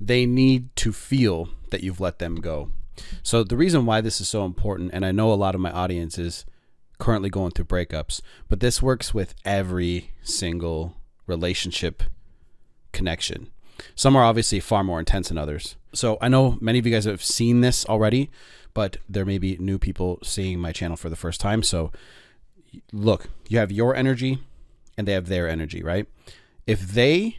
they need to feel that you've let them go. So the reason why this is so important, and I know a lot of my audience is currently going through breakups, but this works with every single relationship connection. Some are obviously far more intense than others. So I know many of you guys have seen this already, but there may be new people seeing my channel for the first time. So look, you have your energy and they have their energy, right? If they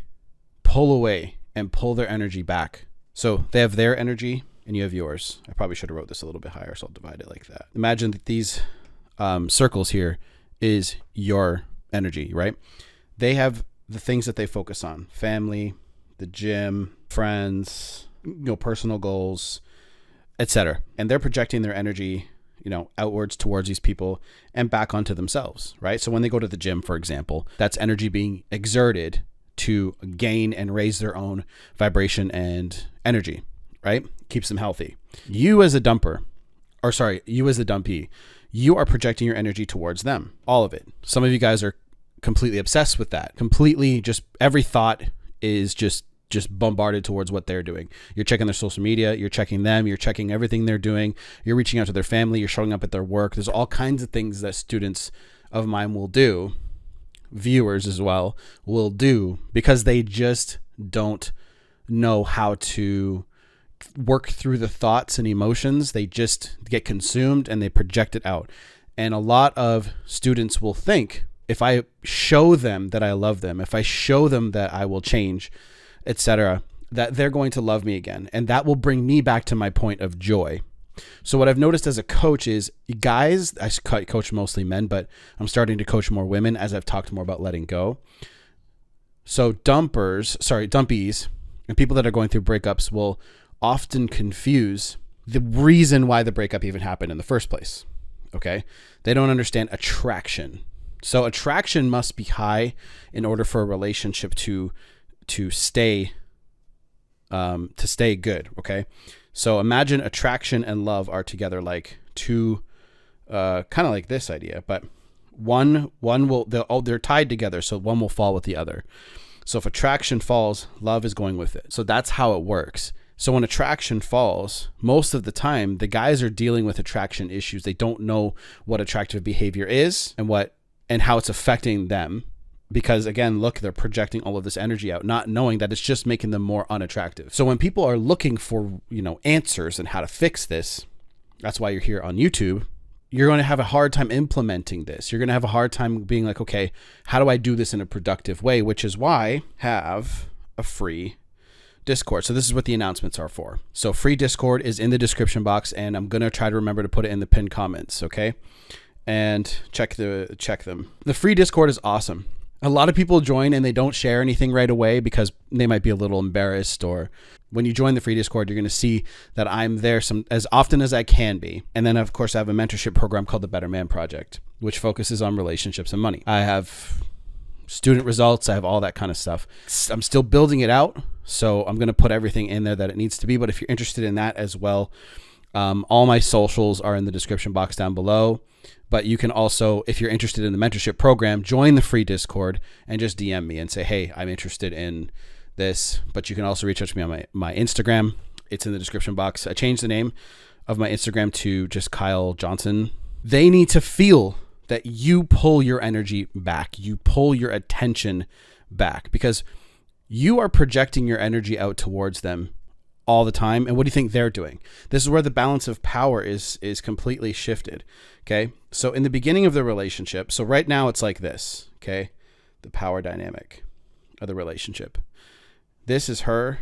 pull away and pull their energy back, so they have their energy and you have yours. I probably should have wrote this a little bit higher, so I'll divide it like that. Imagine that these circles here is your energy, right? They have the things that they focus on: family, the gym, friends, personal goals, etc. And they're projecting their energy, outwards towards these people and back onto themselves, right? So when they go to the gym, for example, that's energy being exerted to gain and raise their own vibration and energy, right? Keeps them healthy. You as a dumpee, you are projecting your energy towards them, all of it. Some of you guys are completely obsessed with that. Completely, just every thought is just bombarded towards what they're doing. You're checking their social media, you're checking them, you're checking everything they're doing, you're reaching out to their family, you're showing up at their work. There's all kinds of things that students of mine will do, viewers as well, will do, because they just don't know how to work through the thoughts and emotions. They just get consumed and they project it out. And a lot of students will think, if I show them that I love them, if I show them that I will change, etc., that they're going to love me again. And that will bring me back to my point of joy. So what I've noticed as a coach is, guys, I coach mostly men, but I'm starting to coach more women as I've talked more about letting go. So dumpies and people that are going through breakups will often confuse the reason why the breakup even happened in the first place. Okay? They don't understand attraction. So attraction must be high in order for a relationship to stay good. Okay. So imagine attraction and love are together like two, kind of like this idea, but they're tied together. So one will fall with the other. So if attraction falls, love is going with it. So that's how it works. So when attraction falls, most of the time, the guys are dealing with attraction issues. They don't know what attractive behavior is and how it's affecting them. Because again, look, they're projecting all of this energy out, not knowing that it's just making them more unattractive. So when people are looking for, answers and how to fix this, that's why you're here on YouTube. You're going to have a hard time implementing this. You're going to have a hard time being like, okay, how do I do this in a productive way? Which is why I have a free Discord. So this is what the announcements are for. So free Discord is in the description box, and I'm going to try to remember to put it in the pinned comments. Okay. And check them. The free Discord is awesome. A lot of people join and they don't share anything right away because they might be a little embarrassed, or when you join the free Discord, you're going to see that I'm there as often as I can be. And then of course I have a mentorship program called the Better Man Project, which focuses on relationships and money. I have student results. I have all that kind of stuff. I'm still building it out. So I'm going to put everything in there that it needs to be. But if you're interested in that as well, all my socials are in the description box down below. But you can also, if you're interested in the mentorship program, join the free Discord and just DM me and say, hey, I'm interested in this. But you can also reach out to me on my Instagram. It's in the description box. I changed the name of my Instagram to just Kyle Johnson. They need to feel that you pull your energy back. You pull your attention back because you are projecting your energy out towards them all the time. And what do you think they're doing? This is where the balance of power is completely shifted. Okay. So in the beginning of the relationship, so right now it's like this. Okay. The power dynamic of the relationship. This is her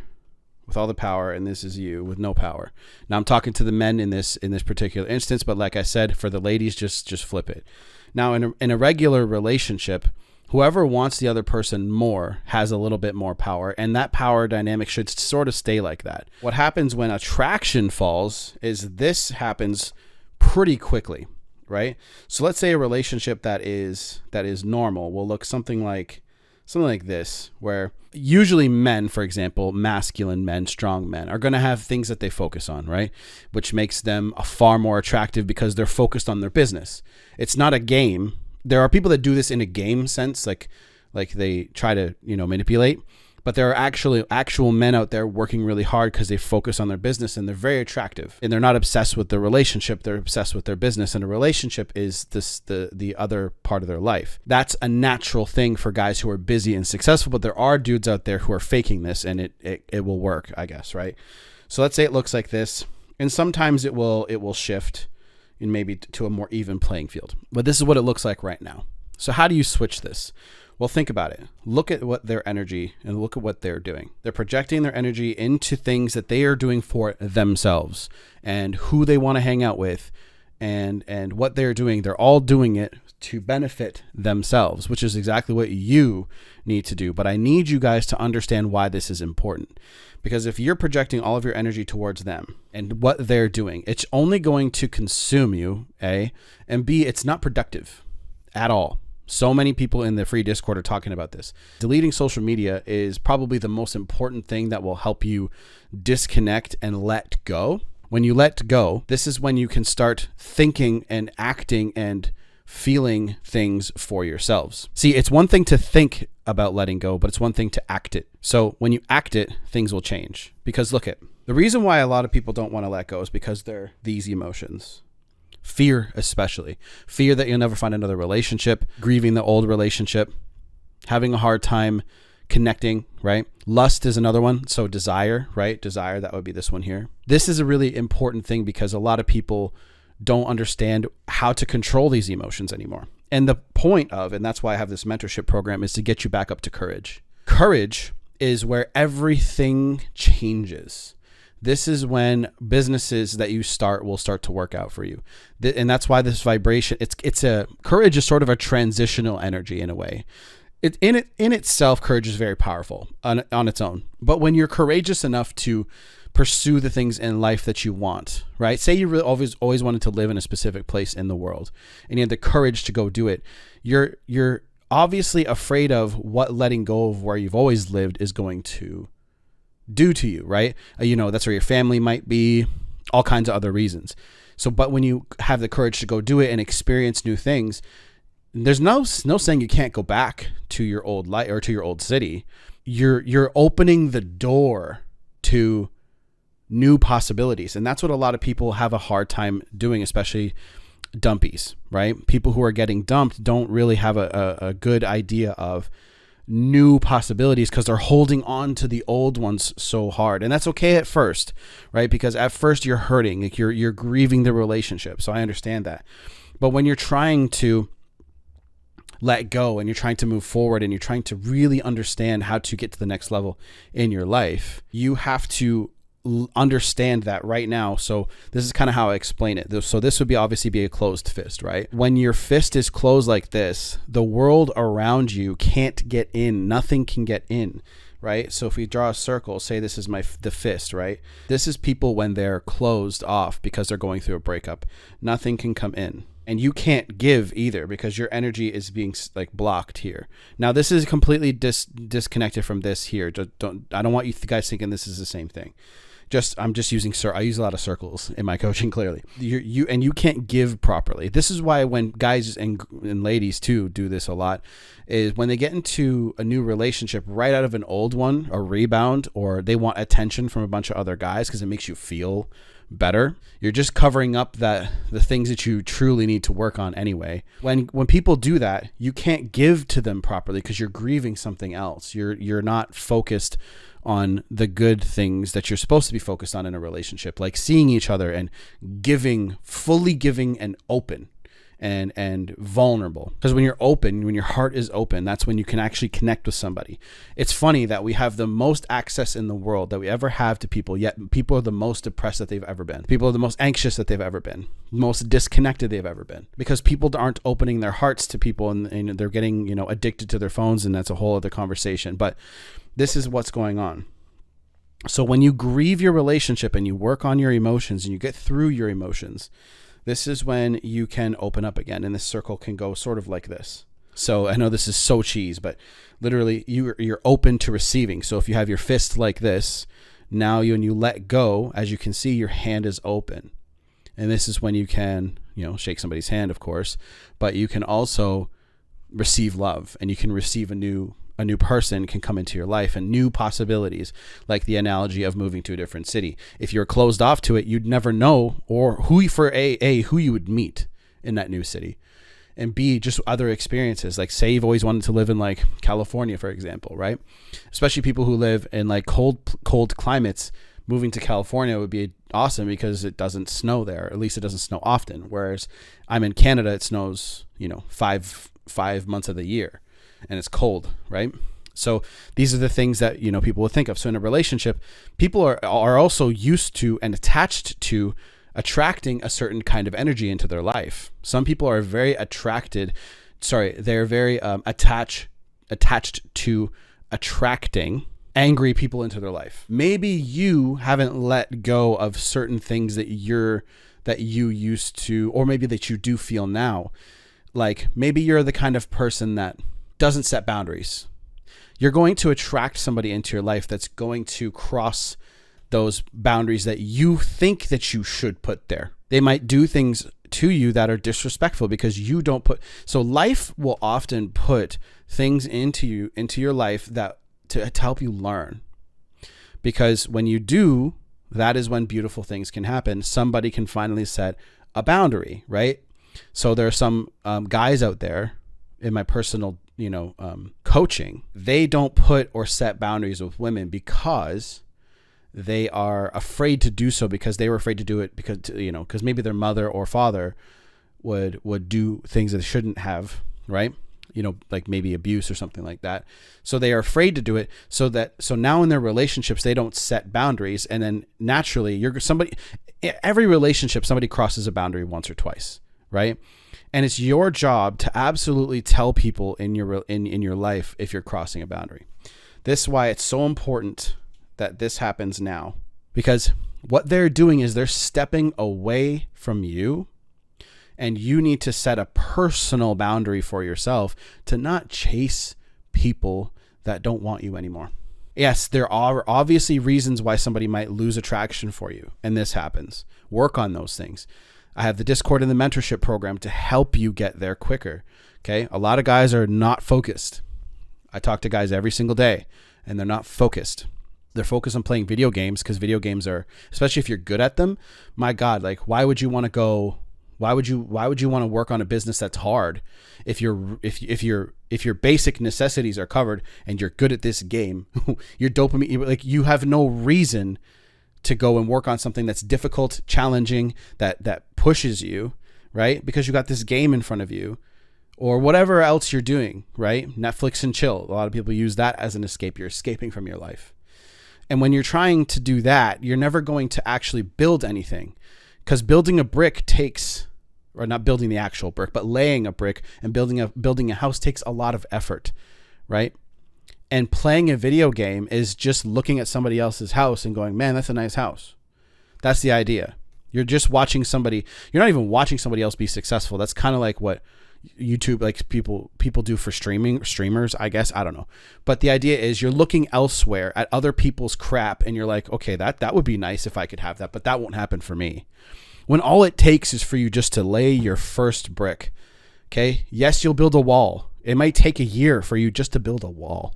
with all the power, and this is you with no power. Now I'm talking to the men in this particular instance, but like I said, for the ladies, just flip it. Now in a regular relationship, whoever wants the other person more has a little bit more power, and that power dynamic should sort of stay like that. What happens when attraction falls is this happens pretty quickly, right? So let's say a relationship that is normal will look something like this, where usually men, for example, masculine men, strong men, are going to have things that they focus on, right? Which makes them far more attractive because they're focused on their business. It's not a game. There are people that do this in a game sense, like they try to, manipulate. But there are actual men out there working really hard because they focus on their business and they're very attractive. And they're not obsessed with the relationship. They're obsessed with their business. And a relationship is the other part of their life. That's a natural thing for guys who are busy and successful. But there are dudes out there who are faking this, and it will work, I guess, right? So let's say it looks like this. And sometimes it will shift and maybe to a more even playing field. But this is what it looks like right now. So how do you switch this? Well, think about it. Look at what their energy and look at what they're doing. They're projecting their energy into things that they are doing for themselves and who they want to hang out with and what they're doing. They're all doing it to benefit themselves, which is exactly what you need to do. But I need you guys to understand why this is important. Because if you're projecting all of your energy towards them and what they're doing, it's only going to consume you, A, and B, it's not productive at all. So many people in the free Discord are talking about this. Deleting social media is probably the most important thing that will help you disconnect and let go. When you let go, this is when you can start thinking and acting and feeling things for yourselves. See, it's one thing to think about letting go, but it's one thing to act it. So when you act it, things will change. Because look at, the reason why a lot of people don't want to let go is because they're these emotions. Fear, especially. Fear that you'll never find another relationship, grieving the old relationship, having a hard time connecting, right? Lust is another one. So desire, right? Desire, that would be this one here. This is a really important thing because a lot of people don't understand how to control these emotions anymore. And the point of, and that's why I have this mentorship program, is to get you back up to courage. Courage is where everything changes. This is when businesses that you start will start to work out for you. And that's why this vibration, courage is sort of a transitional energy in a way. In itself, courage is very powerful on its own. But when you're courageous enough to pursue the things in life that you want, right? Say you really always wanted to live in a specific place in the world and you had the courage to go do it. You're obviously afraid of what letting go of where you've always lived is going to do to you, right? That's where your family might be, all kinds of other reasons. So, but when you have the courage to go do it and experience new things, there's no saying you can't go back to your old life or to your old city. You're opening the door to new possibilities. And that's what a lot of people have a hard time doing, especially dumpies, right? People who are getting dumped don't really have a good idea of new possibilities because they're holding on to the old ones so hard. And that's okay at first, right? Because at first you're hurting, like you're grieving the relationship. So I understand that. But when you're trying to let go and you're trying to move forward and you're trying to really understand how to get to the next level in your life, you have to understand that right now. So this is kind of how I explain it. So this would obviously be a closed fist, right? When your fist is closed like this, the world around you can't get in. Nothing can get in, right? So if we draw a circle, say this is the fist, right? This is people when they're closed off because they're going through a breakup. Nothing can come in. And you can't give either because your energy is being like blocked here. Now this is completely disconnected from this here. I don't want you guys thinking this is the same thing. I use a lot of circles in my coaching, clearly. You can't give properly. This is why when guys and ladies too do this a lot, is when they get into a new relationship right out of an old one, a rebound, or they want attention from a bunch of other guys because it makes you feel better. You're just covering up the things that you truly need to work on anyway. When people do that, you can't give to them properly because you're grieving something else. You're not focused on the good things that you're supposed to be focused on in a relationship, like seeing each other and fully giving and open and vulnerable. Because when you're open, when your heart is open, that's when you can actually connect with somebody. It's funny that we have the most access in the world that we ever have to people, yet people are the most depressed that they've ever been. People are the most anxious that they've ever been, most disconnected they've ever been, because people aren't opening their hearts to people and they're getting, addicted to their phones, and that's a whole other conversation. But this is what's going on. So when you grieve your relationship and you work on your emotions and you get through your emotions, this is when you can open up again. And this circle can go sort of like this. So I know this is so cheese, but literally you're open to receiving. So if you have your fist like this, now when you let go, as you can see, your hand is open. And this is when you can, shake somebody's hand, of course, but you can also receive love and you can receive a new person can come into your life and new possibilities, like the analogy of moving to a different city. If you're closed off to it, you'd never know or who you would meet in that new city. And B, just other experiences. Like say you've always wanted to live in like California, for example, right? Especially people who live in like cold climates, moving to California would be awesome because it doesn't snow there. At least it doesn't snow often. Whereas I'm in Canada, it snows, 5 months of the year and it's cold, right? So these are the things that, people would think of. So in a relationship, people are also used to and attached to attracting a certain kind of energy into their life. Some people are very they're very attached to attracting angry people into their life. Maybe you haven't let go of certain things that you used to, or maybe that you do feel now. Like maybe you're the kind of person that doesn't set boundaries. You're going to attract somebody into your life that's going to cross those boundaries that you think that you should put there. They might do things to you that are disrespectful because you don't put. So life will often put things into your life that to help you learn. Because when you do, that is when beautiful things can happen. Somebody can finally set a boundary, right? So there are some guys out there in my personal, coaching. They don't put or set boundaries with women because they are afraid to do so, because they were afraid to do it because maybe their mother or father would do things that they shouldn't have, right? Like maybe abuse or something like that. So they are afraid to do it. So now in their relationships, they don't set boundaries. And then naturally every relationship, somebody crosses a boundary once or twice, right? And it's your job to absolutely tell people in your life if you're crossing a boundary. This is why it's so important that this happens now, because what they're doing is they're stepping away from you, and you need to set a personal boundary for yourself to not chase people that don't want you anymore. Yes, there are obviously reasons why somebody might lose attraction for you, and this happens. Work on those things. I have the Discord and the mentorship program to help you get there quicker. Okay. A lot of guys are not focused. I talk to guys every single day and they're not focused. They're focused on playing video games because video games are, especially if you're good at them, my God, like why would you want to work on a business that's hard if your basic necessities are covered and you're good at this game? Your dopamine, like you have no reason to go and work on something that's difficult, challenging, that pushes you, right? Because you got this game in front of you, or whatever else you're doing, right? Netflix and chill. A lot of people use that as an escape. You're escaping from your life. And when you're trying to do that, you're never going to actually build anything, because building a brick takes, or not building the actual brick, but laying a brick and building a house takes a lot of effort, right? And playing a video game is just looking at somebody else's house and going, man, that's a nice house. That's the idea. You're just watching somebody. You're not even watching somebody else be successful. That's kind of like what YouTube, like people do for streamers, I guess. I don't know. But the idea is you're looking elsewhere at other people's crap and you're like, okay, that would be nice if I could have that, but that won't happen for me. When all it takes is for you just to lay your first brick. Okay. Yes, you'll build a wall. It might take a year for you just to build a wall.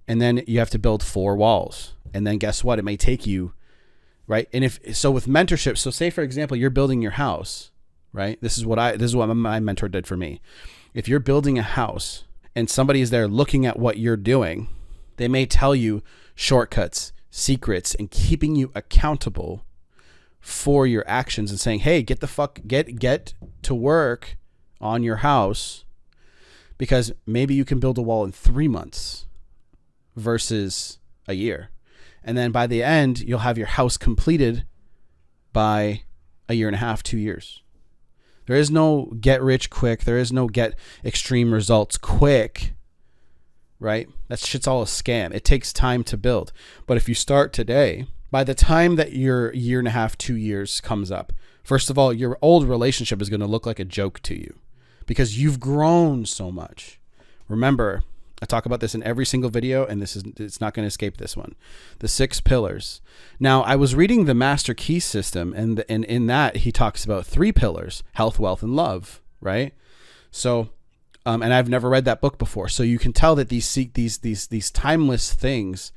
And then you have to build 4 walls. And then guess what? It may take you, right? And so with mentorship, so say for example, you're building your house, right? This is what my mentor did for me. If you're building a house and somebody is there looking at what you're doing, they may tell you shortcuts, secrets, and keeping you accountable for your actions and saying, hey, get to work on your house, because maybe you can build a wall in 3 months versus a year. And then by the end, you'll have your house completed by a year and a half, 2 years. There is no get rich quick. There is no get extreme results quick, right? That shit's all a scam. It takes time to build. But if you start today, by the time that your year and a half, 2 years comes up, first of all, your old relationship is going to look like a joke to you because you've grown so much. Remember, I talk about this in every single video, and it's not going to escape this one. The 6 pillars. Now, I was reading the Master Key System, and in that he talks about 3 pillars: health, wealth, and love, right? So And I've never read that book before. So you can tell that these timeless things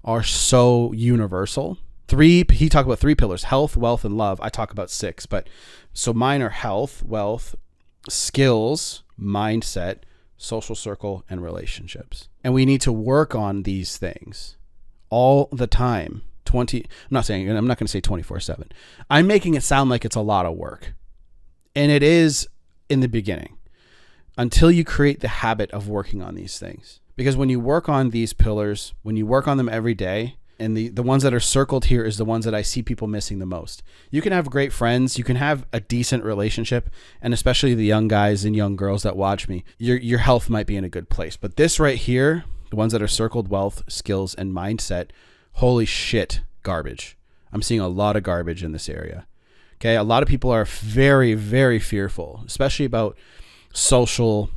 are so universal. He talked about 3 pillars: health, wealth, and love. I talk about 6, but so mine are health, wealth, skills, mindset, social circle, and relationships. And we need to work on these things all the time. I'm not going to say 24/7. I'm making it sound like it's a lot of work. And it is in the beginning, until you create the habit of working on these things. Because when you work on these pillars, when you work on them every day, and the ones that are circled here is the ones that I see people missing the most. You can have great friends, you can have a decent relationship, and especially the young guys and young girls that watch me, your health might be in a good place. But this right here, the ones that are circled, wealth, skills, and mindset, holy shit, garbage. I'm seeing a lot of garbage in this area. Okay, a lot of people are very, very fearful, especially about social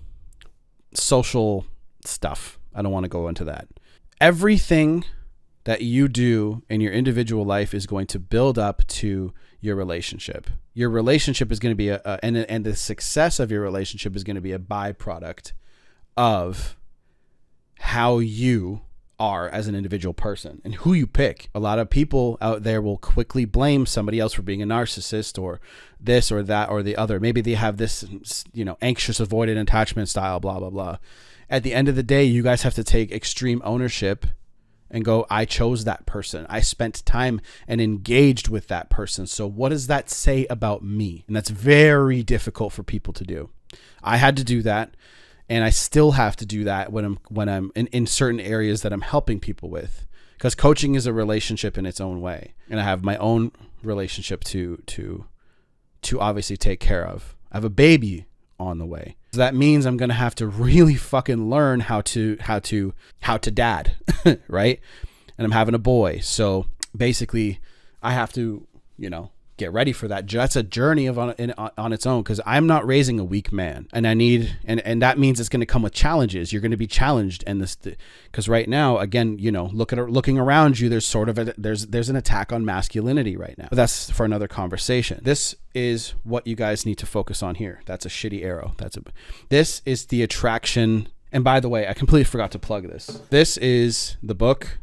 stuff. I don't want to go into that. Everything that you do in your individual life is going to build up to your relationship. Your relationship is going to be and the success of your relationship is going to be a byproduct of how you are as an individual person and who you pick. A lot of people out there will quickly blame somebody else for being a narcissist or this or that or the other. Maybe they have this, anxious avoidant attachment style, blah, blah, blah. At the end of the day, you guys have to take extreme ownership and go, I chose that person. I spent time and engaged with that person. So what does that say about me? And that's very difficult for people to do. I had to do that. And I still have to do that when I'm in certain areas that I'm helping people with, because coaching is a relationship in its own way. And I have my own relationship to obviously take care of. I have a baby on the way. So that means I'm going to have to really fucking learn how to dad, right? And I'm having a boy. So basically I have to, get ready for that. That's a journey on its own, because I'm not raising a weak man, and and that means it's going to come with challenges. You're going to be challenged, and because right now, again, looking around you, there's sort of there's an attack on masculinity right now. But that's for another conversation. This is what you guys need to focus on here. That's a shitty arrow. This is the attraction. And by the way, I completely forgot to plug this. This is the book,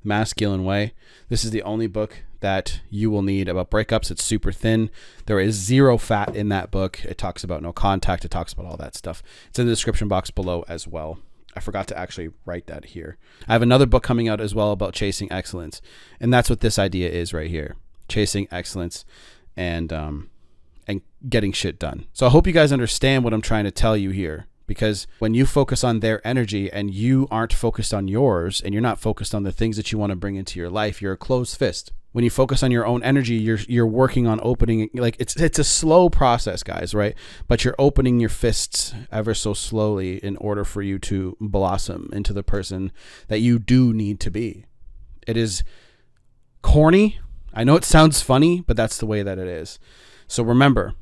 Masculine Way. This is the only book that you will need about breakups. It's super thin. There is 0 fat in that book. It talks about no contact. It talks about all that stuff. It's in the description box below as well. I forgot to actually write that here. I have another book coming out as well about chasing excellence. And that's what this idea is right here. Chasing excellence and getting shit done. So I hope you guys understand what I'm trying to tell you here. Because when you focus on their energy and you aren't focused on yours, and you're not focused on the things that you want to bring into your life, you're a closed fist. When you focus on your own energy, you're working on opening, like it's a slow process, guys, right? But you're opening your fists ever so slowly in order for you to blossom into the person that you do need to be. It is corny. I know it sounds funny, but that's the way that it is. So remember,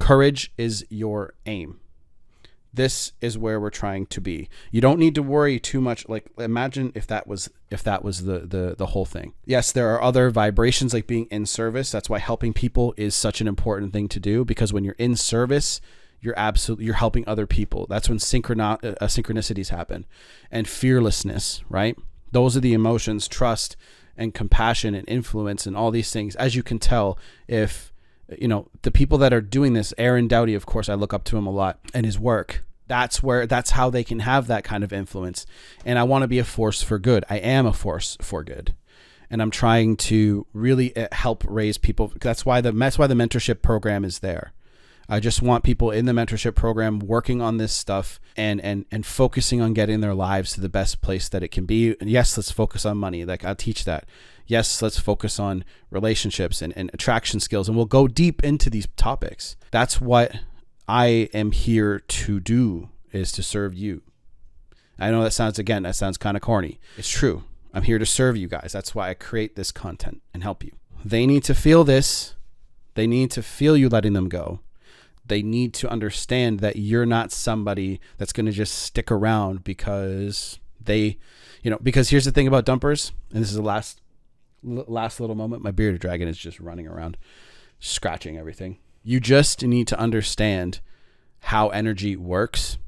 courage is your aim. This is where we're trying to be. You don't need to worry too much. Like, imagine if that was the whole thing. Yes, there are other vibrations, like being in service. That's why helping people is such an important thing to do, because when you're in service, you're helping other people. That's when synchronicities happen, and fearlessness, right? Those are the emotions, trust and compassion and influence and all these things. As you can tell, if the people that are doing this, Aaron Doughty, of course, I look up to him a lot and his work. That's how they can have that kind of influence. And I want to be a force for good. I am a force for good. And I'm trying to really help raise people. That's why the mentorship program is there. I just want people in the mentorship program working on this stuff and focusing on getting their lives to the best place that it can be. And yes, let's focus on money. Like, I'll teach that. Yes, let's focus on relationships and attraction skills. And we'll go deep into these topics. That's what I am here to do, is to serve you. I know that sounds kind of corny. It's true. I'm here to serve you guys. That's why I create this content and help you. They need to feel this. They need to feel you letting them go. They need to understand that you're not somebody that's going to just stick around because because here's the thing about dumpers, and this is the last little moment. My bearded dragon is just running around, scratching everything. You just need to understand how energy works.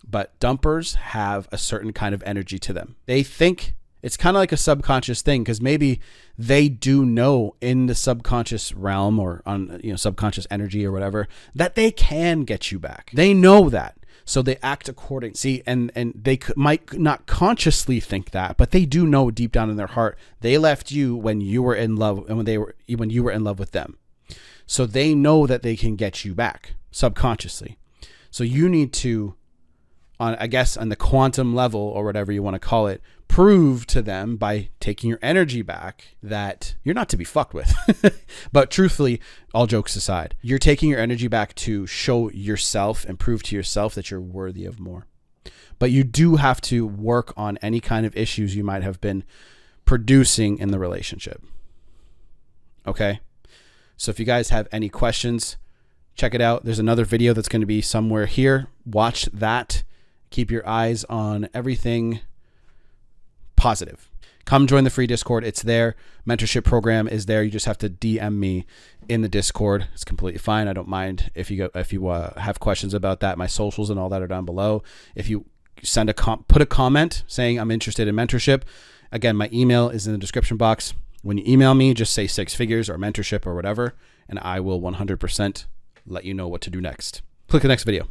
but dumpers have a certain kind of energy to them. They think it's kind of like a subconscious thing, because maybe they do know in the subconscious realm or on, you know, subconscious energy or whatever, that they can get you back. They know that. So they act according. See, and they might not consciously think that, but they do know deep down in their heart, they left you when you were in love, and when you were in love with them. So they know that they can get you back subconsciously. So you need to, on the quantum level or whatever you want to call it, prove to them by taking your energy back that you're not to be fucked with. But truthfully, all jokes aside, you're taking your energy back to show yourself and prove to yourself that you're worthy of more. But you do have to work on any kind of issues you might have been producing in the relationship. Okay? So if you guys have any questions, check it out. There's another video that's going to be somewhere here. Watch that. Keep your eyes on everything positive. Come join the free Discord. It's there. Mentorship program is there. You just have to DM me in the Discord. It's completely fine. I don't mind if you have questions about that. My socials and all that are down below. If you send put a comment saying I'm interested in mentorship. Again, my email is in the description box. When you email me, just say 6 figures or mentorship or whatever, and I will 100% let you know what to do next. Click the next video.